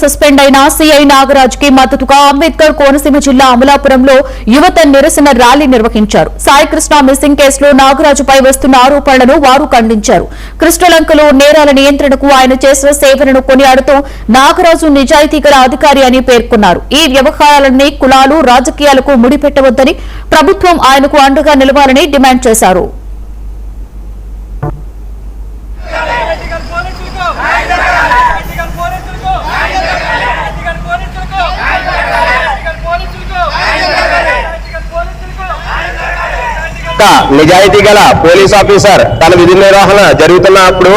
Suspend అయిన CI Nagaraj కి మద్దతుగా అంబేద్కర్ కోనసీమ జిల్లా అమలాపురంలో యువత నిరసన ర్యాలీ నిర్వహించారు. సాయికృష్ణ మిస్సింగ్ కేసులో నాగరాజుపై వస్తున్న ఆరోపణలను వారు ఖండించారు. కృష్ణలంకలో నేరాల నియంత్రణకు ఆయన చేసిన సేవలను కొనియాడుతూ నాగరాజు నిజాయితీ గల అధికారి అని పేర్కొన్నారు. ఈ వ్యవహారాలన్నీ కులాలు రాజకీయాలకు ముడిపెట్టవద్దని ప్రభుత్వం ఆయనకు అండగా నిలవాలని డిమాండ్ చేశారు. నిజాయితీ గల పోలీస్ ఆఫీసర్ తన విధి నిర్వహణ జరుగుతున్నప్పుడు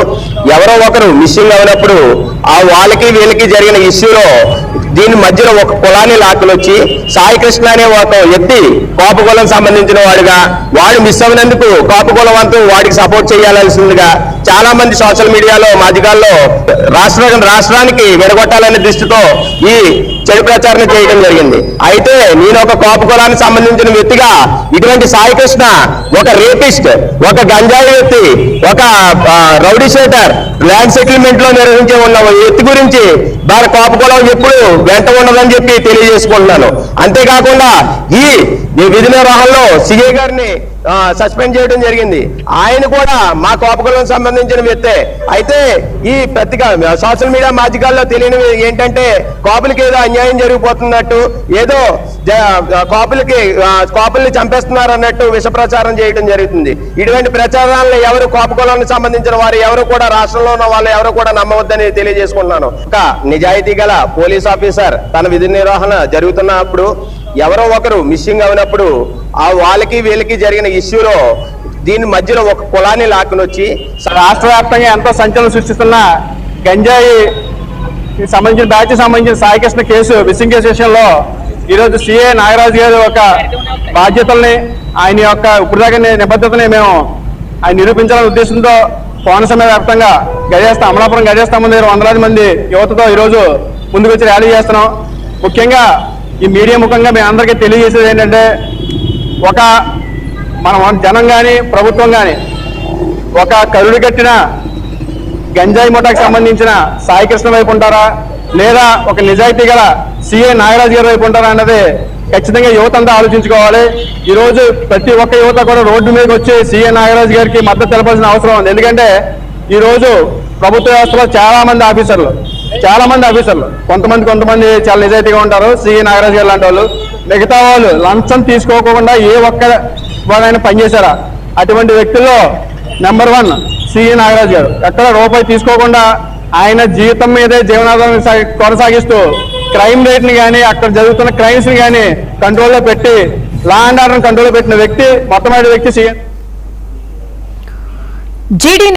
ఎవరో ఒకరు మిస్సింగ్ అయినప్పుడు ఆ వాళ్ళకి వీళ్ళకి జరిగిన ఇష్యూలో దీని మధ్యలో ఒక కులాన్ని లాక్కుని వచ్చి సాయికృష్ణ అనే ఒక వ్యక్తి కాపుకులం సంబంధించిన వాడుగా వాడు మిస్ అయినందుకు కాపుకులం అంతా వాడికి సపోర్ట్ చేయాల్సిందిగా చాలా మంది సోషల్ మీడియాలో మాధ్యమాల్లో రాష్ట్రానికి విడగొట్టాలనే దృష్టితో ఈ చెడు ప్రచారణ చేయడం జరిగింది. అయితే నేను ఒక కాపు కులానికి సంబంధించిన వ్యక్తిగా ఇటువంటి సాయికృష్ణ ఒక రేపిస్ట్, ఒక గంజాయి వ్యక్తి, ఒక రౌడీ షీటర్, ల్యాండ్ సెటిల్మెంట్ లో నిర్వహించే ఉన్న వ్యక్తి గురించి వారి కాపు కులం ఎప్పుడు వెంట ఉండదని చెప్పి తెలియజేసుకుంటున్నాను. అంతేకాకుండా ఈ విధి నిర్వహణలో సిఐ గారిని సస్పెండ్ చేయడం జరిగింది. ఆయన కూడా మా కాపుకులం సంబంధించిన వ్యక్తే. అయితే ఈ సోషల్ మీడియా మాధ్యమాల్లో తెలియని ఏంటంటే కాపులకి ఏదో అన్యాయం జరిగిపోతున్నట్టు, ఏదో కాపుల్ని చంపేస్తున్నారు అన్నట్టు విష ప్రచారం చేయడం జరుగుతుంది. ఇటువంటి ప్రచారాలను ఎవరు కాపుకులానికి సంబంధించిన వారు ఎవరు కూడా రాష్ట్రంలో ఉన్న వాళ్ళు ఎవరు కూడా నమ్మవద్దని తెలియజేసుకుంటున్నాను. ఒక నిజాయితీ గల పోలీస్ ఆఫీసర్ తన విధి నిర్వహణ జరుగుతున్నప్పుడు ఎవరో ఒకరు మిస్సింగ్ అయినప్పుడు ఆ వాళ్ళకి వీళ్ళకి జరిగిన ఇష్యూలో దీని మధ్యలో ఒక కులాన్ని లాక్కుని వచ్చి రాష్ట్ర వ్యాప్తంగా ఎంతో సంచలనం సృష్టిస్తున్న గంజాయి సంబంధించిన బ్యాచ్ సంబంధించిన సాయికృష్ణ కేసు మిస్సింగ్ కేసు విషయంలో ఈరోజు సిఐ నాగరాజు గారి యొక్క బాధ్యతల్ని, ఆయన యొక్క ఇప్పటిదాకా నిబద్ధతని మేము ఆయన నిరూపించాలనే ఉద్దేశంతో కోనసీమ వ్యాప్తంగా అమలాపురం గజేస్తాం దగ్గర వందలాది మంది యువతతో ఈరోజు ముందుకు వచ్చి ర్యాలీ చేస్తున్నాం. ముఖ్యంగా ఈ మీడియా ముఖంగా మేము అందరికీ తెలియజేసేది ఏంటంటే, మనం జనం కానీ ప్రభుత్వం కానీ ఒక కరుడు కట్టిన గంజాయి ముఠాకి సంబంధించిన సాయికృష్ణ వైపు ఉంటారా లేదా ఒక నిజాయితీ గల సిఐ నాగరాజు గారి వైపు ఉంటారా అన్నది ఖచ్చితంగా యువత అంతా ఆలోచించుకోవాలి. ఈరోజు ప్రతి ఒక్క యువత కూడా రోడ్డు మీదకి వచ్చి సిఐ నాగరాజు గారికి మద్దతు తెలపాల్సిన అవసరం ఉంది. ఎందుకంటే ఈరోజు ప్రభుత్వ వ్యవస్థలో చాలా మంది ఆఫీసర్లు కొంతమంది చాలా నిజాయితీగా ఉంటారు. సిఐ నాగరాజు గారు లాంటి వాళ్ళు, మిగతా వాళ్ళు లంచం తీసుకోకుండా ఏ ఒక్క వాళ్ళైనా పనిచేశారా? అటువంటి వ్యక్తుల్లో నెంబర్ 1 సిఐ నాగరాజు గారు. ఎక్కడ రూపాయి తీసుకోకుండా ఆయన జీవితం మీదే జీవనాధారం కొనసాగిస్తూ క్రైమ్ రేట్ని కానీ అక్కడ జరుగుతున్న క్రైమ్స్ని కానీ కంట్రోల్లో పెట్టి లా అండ్ ఆర్డర్ కంట్రోల్లో పెట్టిన వ్యక్తి మొట్టమొదటి వ్యక్తి సిఐ.